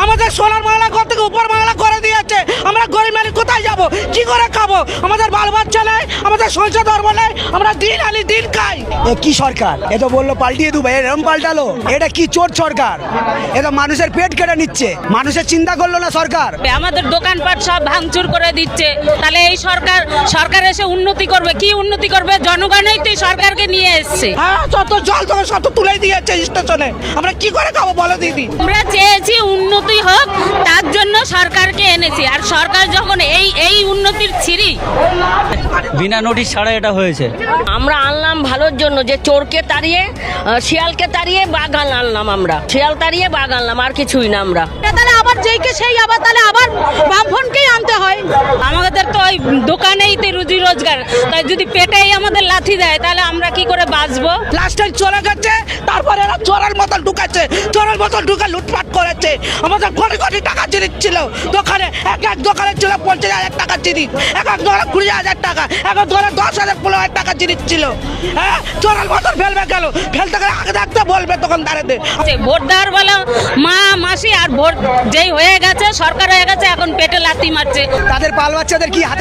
আমাদের সোনার বাংলা ঘর থেকে উপর বাংলা করে দিয়েছে। আমরা গরিব মানুষ কোথায় যাব, কি করে খাবো? আমাদের বাল বাচ্চা নেই, আমাদের সংসার ধর্ম নেই, আমরা দিন আনি দিন খাই। এ কি সরকার? এ তো বললো পাল্টিয়ে দেবো, এরকম পাল্টালো। এটা কি চোর সরকার? এ তো মানুষের পেট কেটে নিচ্ছে, মানুষের চিন্তা করলো না সরকার। আমাদের দোকানপাট সব ভাঙচুর করে দিচ্ছে। তাহলে এই সরকার এসে উন্নতি করবে? কি উন্নতি করবে? জনগণই তো এই সরকারকে নিয়ে এসছে। হ্যাঁ, যত জল তোকে সব তুলে দিয়েছে স্টেশনে, আমরা কি করে খাবো বলো দিদি? আমরা চেয়েছি উন্নতি হোক, তার জন্য সরকারকে এনেছি। আর সরকার যখন এই উন্নতির ছিরি বিনা নোটিশ ছাড়া এটা হয়েছে। আমরা আনলাম ভালোর জন্য, যে চোরকে তাড়িয়ে শিয়ালকে তাড়িয়ে বাঘ আনলাম। আমরা শিয়াল তাড়িয়ে বাঘ আনলাম, আর কিছুই না। আমরা তাহলে আবার যেইকে সেই আবার তাহলে আবার বামফোনকেই আনতে হয়। আমাদের তো ওই দোকানেই তো রুজি রোজগার, তাই যদি পেটেই আমাদের লাথি দেয় তাহলে আমরা কি করে বাঁচবো? লাস্ট টাইম চলে গেছে, তারপরে এরা চোরের মতন ঢুকাচ্ছে, চোরের মতন ঢুকে লুটপাট করেছে। আমাদের কোটি কোটি টাকা জিনিস ছিল দোকানে, এক দোকানে ছিল 50,000 টাকা জিনিস, এক দোকানে 20,000 টাকা, এক দোকানে 10,000 15,000 টাকা জিনিস ছিল। হ্যাঁ, চোরের মতন ফেলবে গেল, ফেলতে গেলে আগে থাকতে বলবে দোকানদারেদের। ভোট দেওয়ার বেলা মা মাসি আর ভোট যেই হয়ে গেছে, সরকার হয়ে গেছে, এখন পেটে লাথি মারছে। তাদের বাল বাচ্চাদের কি হাতে